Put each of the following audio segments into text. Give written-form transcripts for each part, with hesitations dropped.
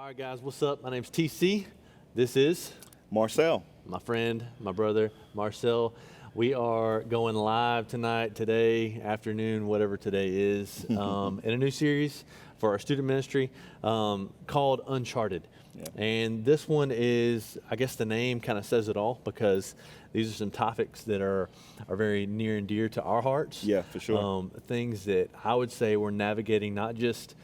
All right, guys, what's up? My name's TC. This is Marcel. my friend, my brother, Marcel. We are going live tonight, today, afternoon, whatever today is, in a new series for our student ministry called Uncharted. Yeah. And this one is, I guess the name kind of says it all because these are some topics that are very near and dear to our hearts. Yeah, for sure. Things that I would say we're navigating not just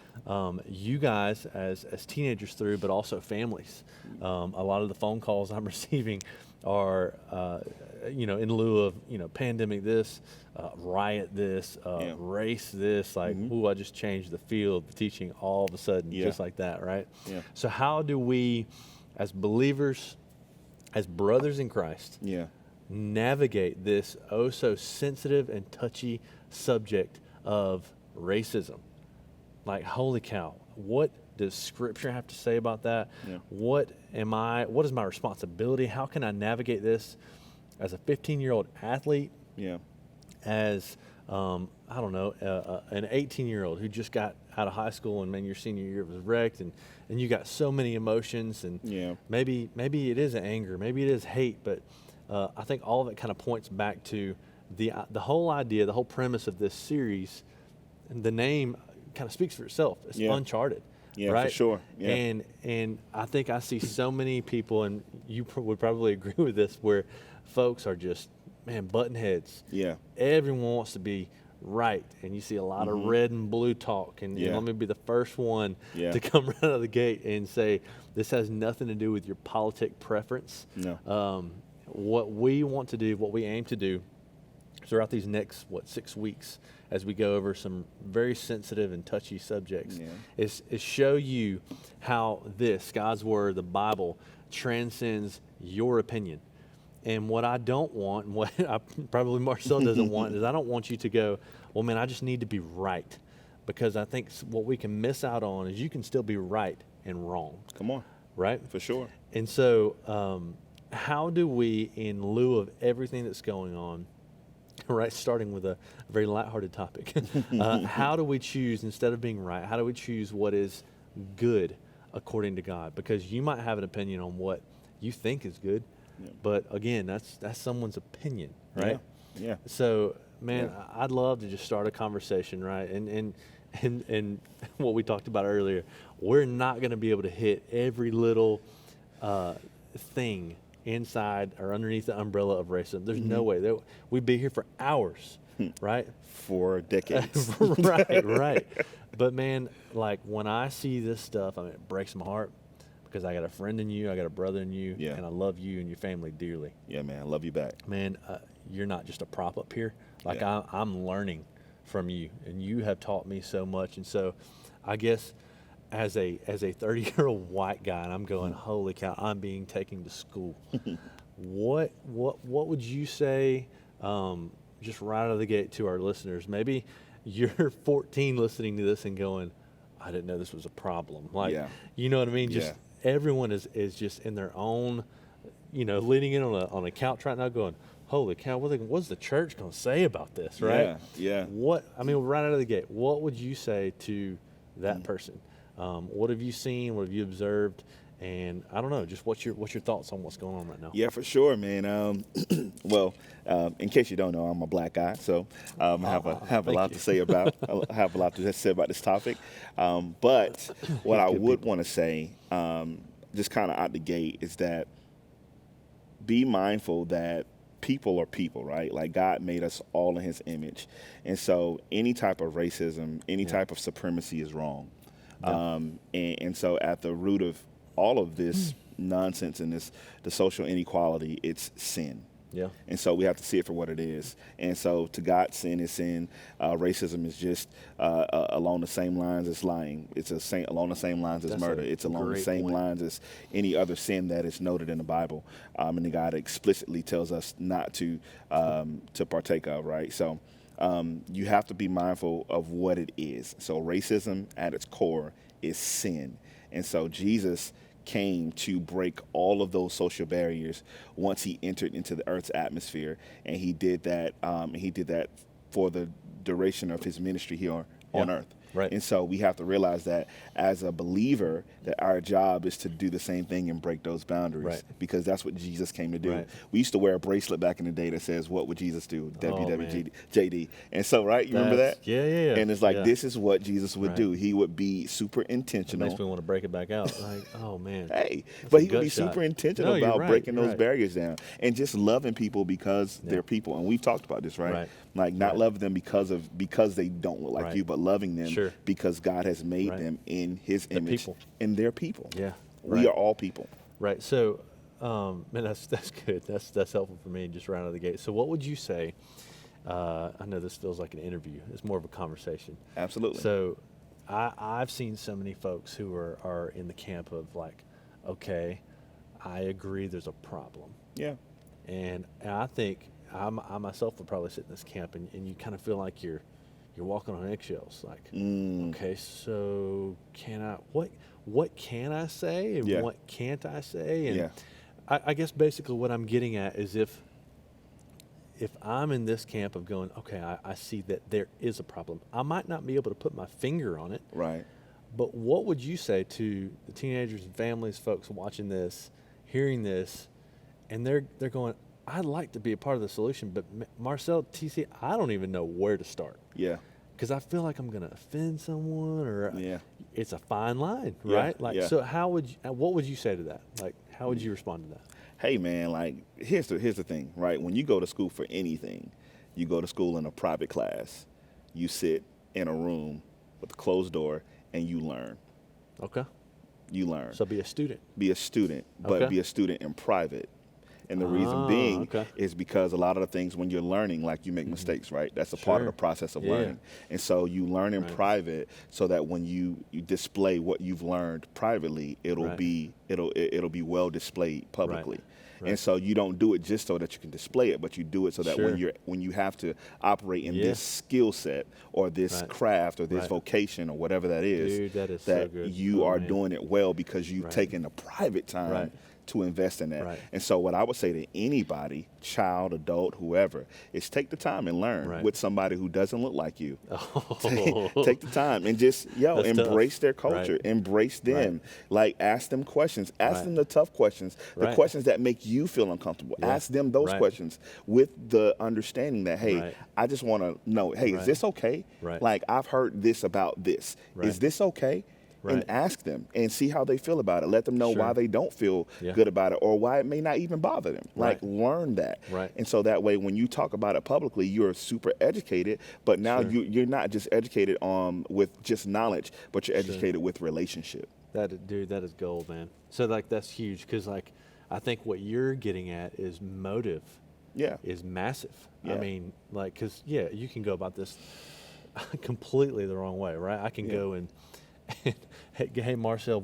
you guys as teenagers through, but also families. A lot of the phone calls I'm receiving are, in lieu of, pandemic this, riot this, race this, like, ooh, I just changed the field, the teaching all of a sudden, just like that, right? Yeah. So how do we, as believers, as brothers in Christ, navigate this oh so sensitive and touchy subject of racism? Like, holy cow, what does Scripture have to say about that? Yeah. What is my responsibility? How can I navigate this as a 15-year-old athlete? Yeah. As, an 18-year-old who just got out of high school and, man, your senior year was wrecked and you got so many emotions and maybe it is anger, maybe it is hate, but I think all of it kind of points back to the whole idea, the whole premise of this series, and the name kind of speaks for itself. It's Uncharted. Yeah, right? for sure. Yeah. And I think I see so many people, and you would probably agree with this, where folks are just, man, button heads. Yeah. Everyone wants to be right, and you see a lot of red and blue talk. And let me be the first one to come right out of the gate and say, this has nothing to do with your politic preference. No. What we want to do, what we aim to do throughout these next, 6 weeks, as we go over some very sensitive and touchy subjects, is show you how this, God's Word, the Bible, transcends your opinion. And what I don't want, and what probably Marcel doesn't want, is I don't want you to go, well, man, I just need to be right. Because I think what we can miss out on is you can still be right and wrong. Come on. Right? For sure. And so how do we, in lieu of everything that's going on, right, starting with a very lighthearted topic, how do we choose, instead of being right, how do we choose what is good according to God? Because you might have an opinion on what you think is good, but again, that's someone's opinion, right? Yeah. So, man, I'd love to just start a conversation, right? And what we talked about earlier, we're not going to be able to hit every little thing inside or underneath the umbrella of racism. There's no way. We'd be here for hours, right? For decades. Right. But, man, like, when I see this stuff, I mean, it breaks my heart because I got a friend in you, I got a brother in you, and I love you and your family dearly. Yeah, man, I love you back. Man, you're not just a prop up here. Like, I'm learning from you, and you have taught me so much. And so I guess as a 30-year-old white guy, and I'm going, holy cow, I'm being taken to school. What would you say, just right out of the gate to our listeners? Maybe you're 14 listening to this and going, I didn't know this was a problem. Like, you know what I mean? Just everyone is just in their own, leaning in on a couch right now going, holy cow, what's the church going to say about this, right? Yeah. Right out of the gate, what would you say to that person? What have you seen? What have you observed? And I don't know, just what's your thoughts on what's going on right now? Yeah, for sure, man. Well, in case you don't know, I'm a black guy, so I have a lot to say about. I have a lot to say about this topic. But what I would want to say, just kind of out the gate, is that be mindful that people are people, right? Like, God made us all in His image, and so any type of racism, any type of supremacy is wrong. And so at the root of all of this nonsense and the social inequality, it's sin. Yeah. And so we have to see it for what it is. And so to God, sin is sin. Racism is just along the same lines as lying. It's along the same lines as murder. It's along the same lines as any other sin that is noted in the Bible. And the God explicitly tells us not to partake of, right? So you have to be mindful of what it is. So racism at its core is sin. And so Jesus came to break all of those social barriers once He entered into the earth's atmosphere, and He did that. For the duration of His ministry here on earth. Right. And so we have to realize that as a believer, that our job is to do the same thing and break those boundaries, Right. because that's what Jesus came to do. Right. We used to wear a bracelet back in the day that says, "What would Jesus do?" Oh, WWJD. And so, right, you remember that? Yeah. And it's like, yeah. this is what Jesus would Right. do. He would be super It intentional. makes me want to break it back out. Like, oh man. Hey, That's but a he would gut be shot. super intentional No, you're about right, breaking you're those right. barriers down and just loving people because they're people. And we've talked about this, right? Right. Like not Right. loving them because they don't look like Right. you, but loving them Sure. because God has made Right. them in His They're image, people. and they're people. Yeah. We right. are all people. Right. So, man, that's good. That's helpful for me just right out of the gate. So, what would you say? I know this feels like an interview. It's more of a conversation. Absolutely. So, I've seen so many folks who are in the camp of like, okay, I agree, there's a problem, Yeah. and I think I myself would probably sit in this camp, and you kind of feel like you're walking on eggshells. Like, okay, so what can I say and Yeah. what can't I say? And Yeah. I guess basically what I'm getting at is if I'm in this camp of going, okay, I see that there is a problem. I might not be able to put my finger on it, Right. but what would you say to the teenagers and families, folks watching this, hearing this, and they're going, I'd like to be a part of the solution, but Marcel, TC, I don't even know where to start. Yeah. Because I feel like I'm going to offend someone, or Yeah. it's a fine line, Yeah, right? Like, yeah. so what would you say to that? Like, how would you respond to that? Hey man, like here's the thing, right? When you go to school for anything, you go to school in a private class, you sit in a room with a closed door and you learn. Okay. You learn. So be a student. Be a student, but Okay. be a student in private. And the reason being okay. is because a lot of the things when you're learning, like you make mistakes, right? That's a part of Sure. the process of Yeah. learning. And so you learn in Right. private so that when you display what you've learned privately, it'll Right. be well displayed publicly. Right. And so you don't do it just so that you can display it, but you do it so that Sure. when you have to operate in Yeah. this skill set or this Right. craft or this Right. vocation or whatever that is, Dude, that is so good. you Oh, are man. doing it well because you've Right. taken the private time Right. to invest in that. Right. And so what I would say to anybody, child, adult, whoever, is take the time and learn Right. with somebody who doesn't look like you. Oh. Take the time and just, That's embrace tough. their culture, Right. embrace them. Like, ask them questions. Ask Right. them the tough questions, the Right. questions that make you feel uncomfortable. Yeah. Ask them those Right. questions with the understanding that, hey, Right. I just want to know, hey, Right. is this okay? Right. Like, I've heard this about this. Right. Is this okay? Right. And ask them and see how they feel about it. Let them know why Sure. they don't feel Yeah. good about it or why it may not even bother them. Like, Right. learn that. Right. And so that way, when you talk about it publicly, you're super educated, but now Sure. you're not just educated with just knowledge, but you're educated with relationship. Dude, that is gold, man. So like that's huge because like I think what you're getting at is motive Yeah. is massive. Yeah. I mean, like, because you can go about this completely the wrong way, right? I can Yeah. go and hey Marcel,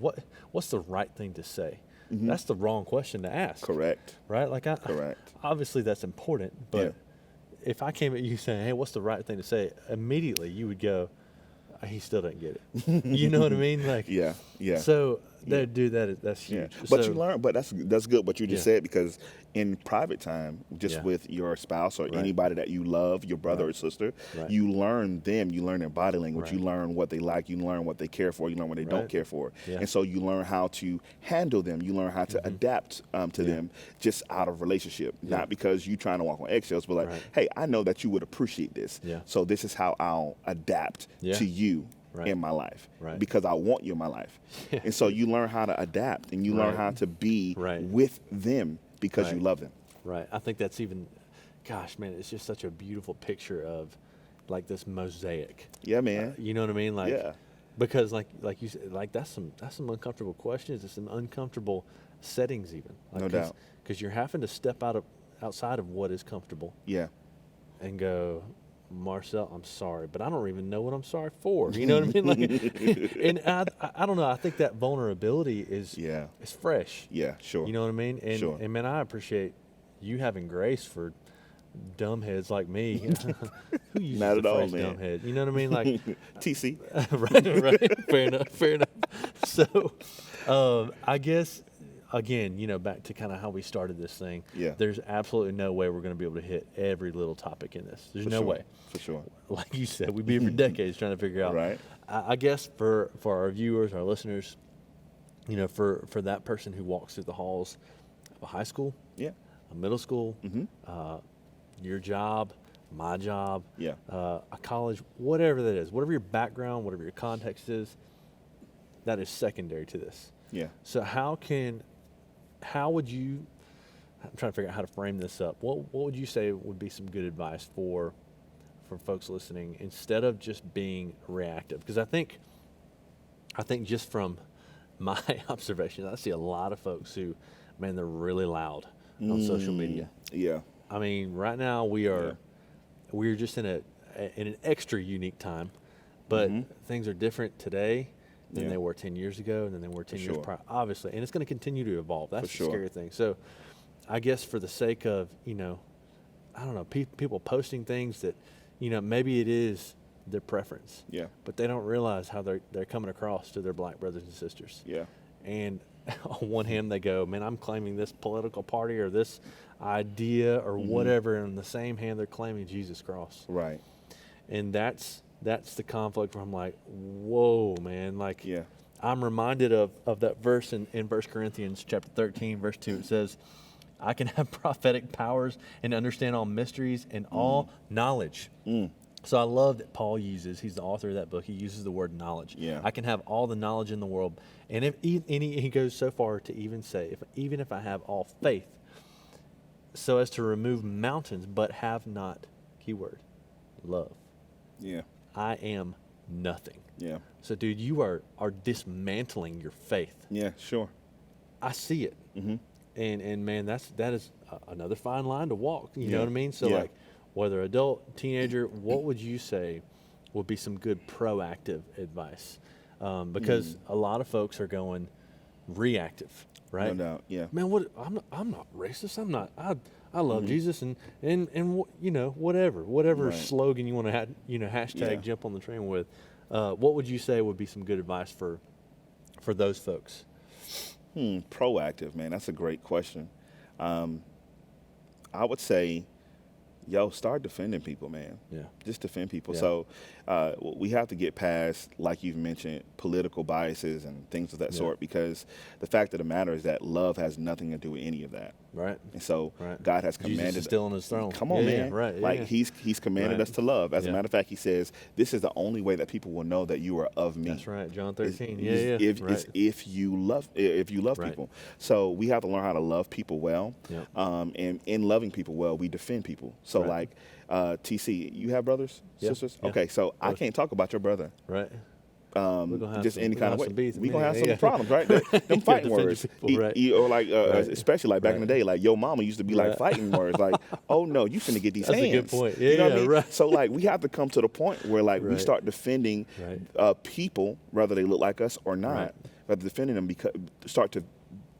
what's the right thing to say? That's the wrong question to ask. Correct. Right? Like Correct. obviously that's important, but Yeah. if I came at you saying, "Hey, what's the right thing to say?" immediately you would go, "He still doesn't get it." You know what I mean? Like, Yeah. Yeah. So that's Yeah, huge. but So- you learn. But that's good. What you just Yeah. said, because in private time, just Yeah. with your spouse or Right. anybody that you love, your brother Right. or sister, Right. you learn them. You learn their body language. Right. You learn what they like. You learn what they care for. You learn what they don't Right. care for. Yeah. And so you learn how to handle them. You learn how to adapt to Yeah. them, just out of relationship, Yeah. not because you trying to walk on eggshells, but like, Right. hey, I know that you would appreciate this. Yeah. So this is how I'll adapt Yeah. to you. Right. In my life, Right. because I want you in my life, Yeah. and so you learn how to adapt, and you learn Right. how to be Right. with them because you Right. love them. Right. I think that's even, gosh, man, it's just such a beautiful picture of like this mosaic. Yeah, man. You know what I mean? Like, Yeah. because like you said, like that's some uncomfortable questions. It's some uncomfortable settings even. Like, No doubt. Because you're having to step outside of what is comfortable Yeah. and go, Marcel, I'm sorry, but I don't even know what I'm sorry for. You know what I mean? Like, and I don't know. I think that vulnerability is Yeah. it's fresh. Yeah. Sure. You know what I mean? And, Sure. and man, I appreciate you having grace for dumbheads like me. Who uses Not the at all, phrase man. dumbhead? You know what I mean? Like, TC. right. Fair enough. So, I guess again, back to kind of how we started this thing. Yeah. There's absolutely no way we're going to be able to hit every little topic in this. There's no way. For sure. Like you said, we've been here for decades trying to figure out. Right. I guess for our viewers, our listeners, for that person who walks through the halls of a high school, Yeah. a middle school, your job, my job, Yeah. A college, whatever that is, whatever your background, whatever your context is, that is secondary to this. Yeah. So how would you, I'm trying to figure out how to frame this up. What would you say would be some good advice for folks listening instead of just being reactive? Because I think just from my observation, I see a lot of folks who, man, they're really loud on social media. Yeah. I mean, right now we're just in an extra unique time, but things are different today than they were 10 years ago, and then they were 10 years prior, obviously, and it's going to continue to evolve. That's the scary thing. So I guess for the sake of, I don't know, people posting things that, maybe it is their preference, but they don't realize how they're coming across to their black brothers and sisters. Yeah. And on one hand, they go, man, I'm claiming this political party or this idea or whatever, and on the same hand, they're claiming Jesus' cross. Right. And that's the conflict where I'm like, whoa, man. Like, I'm reminded of that verse in 1 Corinthians chapter 13, verse 2. It says, I can have prophetic powers and understand all mysteries and all knowledge. So I love that Paul uses, he's the author of that book, he uses the word knowledge. Yeah. I can have all the knowledge in the world. And he goes so far to even say, even if I have all faith, so as to remove mountains, but have not, keyword, love. Yeah. I am nothing. Yeah. So, dude, you are dismantling your faith. Yeah, sure. I see it. And man, that is another fine line to walk. You know what I mean? So, like, whether adult, teenager, what would you say would be some good proactive advice? Because a lot of folks are going reactive, right? No doubt. Yeah. Man, I'm not racist. I'm not. I love Jesus and whatever slogan you want to hashtag jump on the train with. What would you say would be some good advice for those folks? Proactive, man. That's a great question. I would say, start defending people, man. Yeah. Just defend people. Yeah. So we have to get past, like you've mentioned, political biases and things of that sort, because the fact of the matter is that love has nothing to do with any of that. Right. And so God has commanded. Jesus is still on his throne. Come on, man. Right. Like he's commanded us to love. As a matter of fact, he says, this is the only way that people will know that you are of me. That's right. John 13. If you love people. So we have to learn how to love people well. Yeah. And in loving people well, we defend people. So like TC, you have brothers, sisters? Yeah. Okay, so I can't talk about your brother. Right. Just any kind of way. We're going to have some problems, right? Them fighting words. People, right. Or like, especially like back in the day, like, yo mama used to be like fighting words. Like, oh no, you finna get these hands. That's a good point. You know what I mean? Right. So like, we have to come to the point where like we start defending people, whether they look like us or not, whether defending them because start to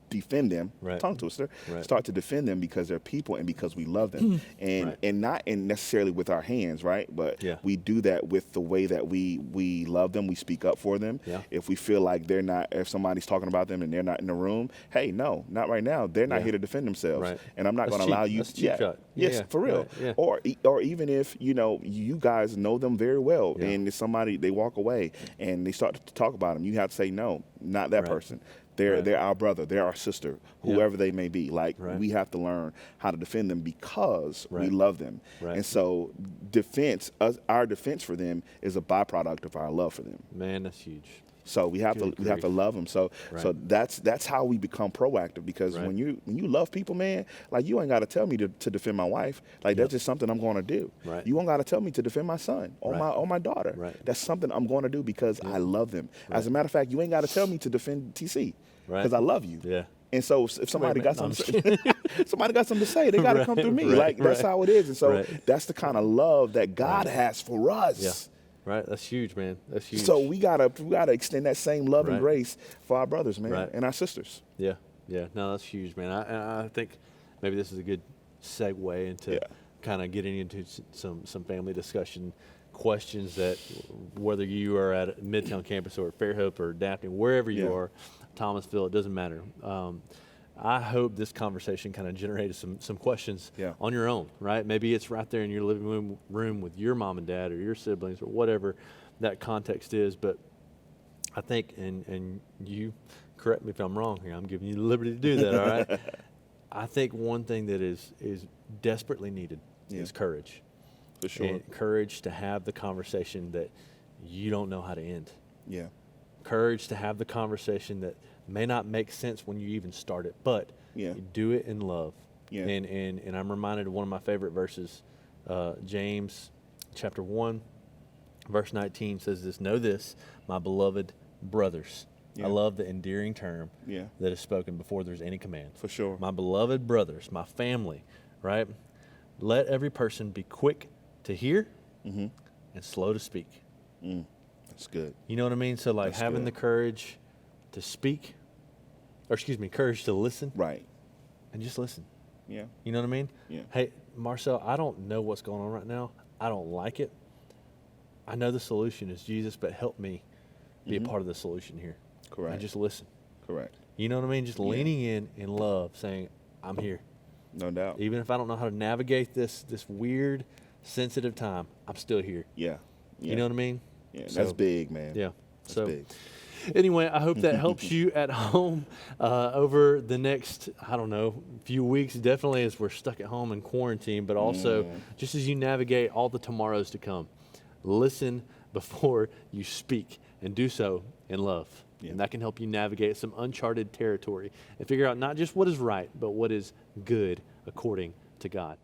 defend them, tongue twister, start to defend them because they're people and because we love them. And not necessarily with our hands, right? But we do that with the way that we love them, we speak up for them. Yeah. If we feel like if somebody's talking about them and they're not in the room, hey, no, not right now. They're not here to defend themselves. Right. And I'm not going to allow you. That's cheap shot. Yes, for real. Right. Yeah. Or even if, you guys know them very well and it's somebody, they walk away and they start to talk about them, you have to say, no, not that person. They're our brother, they're our sister, whoever they may be. Like, we have to learn how to defend them because we love them. Right. And so our defense for them is a byproduct of our love for them. Man, that's huge. So we have to love them. So that's how we become proactive, because when you love people, man, like, you ain't got to tell me to defend my wife. Like, that's just something I'm going to do. Right. You ain't got to tell me to defend my son or my daughter. Right. That's something I'm going to do because I love them. As a matter of fact, you ain't got to tell me to defend TC because I love you. Yeah. And so if somebody got something to say, they got to come through me. Like, that's how it is. And so that's the kind of love that God has for us. Yeah. Right, that's huge, man. That's huge. So we gotta extend that same love and grace for our brothers, man, and our sisters. Yeah. No, that's huge, man. I think maybe this is a good segue into kind of getting into some family discussion questions that, whether you are at Midtown campus or at Fairhope or Daphne, wherever you are, Thomasville, it doesn't matter. I hope this conversation kind of generated some questions Yeah. on your own, right? Maybe it's right there in your living room with your mom and dad or your siblings or whatever that context is. But I think, and you correct me if I'm wrong here, I'm giving you the liberty to do that, all right? I think one thing that is desperately needed is courage. For sure. And courage to have the conversation that you don't know how to end. Yeah. Courage to have the conversation that may not make sense when you even start it, but Yeah. you do it in love. Yeah. And I'm reminded of one of my favorite verses, James chapter 1, verse 19 says this, "Know this, my beloved brothers." Yeah. I love the endearing term Yeah. that is spoken before there's any command. For sure. My beloved brothers, my family, right? Let every person be quick to hear Mm-hmm. and slow to speak. That's good. You know what I mean? So like That's having good. the courage to speak, or excuse me, courage to listen Right. and just listen. Yeah. You know what I mean? Yeah. Hey, Marcel, I don't know what's going on right now. I don't like it. I know the solution is Jesus, but help me be a part of the solution here. Correct. And just listen. Correct. You know what I mean? Just leaning in love, saying, I'm here. No doubt. Even if I don't know how to navigate this weird, sensitive time, I'm still here. Yeah. Yeah. You know what I mean? Yeah. So- That's big, man. Yeah. That's So big. anyway, I hope that helps you at home over the next, I don't know, few weeks, definitely as we're stuck at home in quarantine, but also just as you navigate all the tomorrows to come. Listen before you speak and do so in love. Yeah. And that can help you navigate some uncharted territory and figure out not just what is right, but what is good according to God.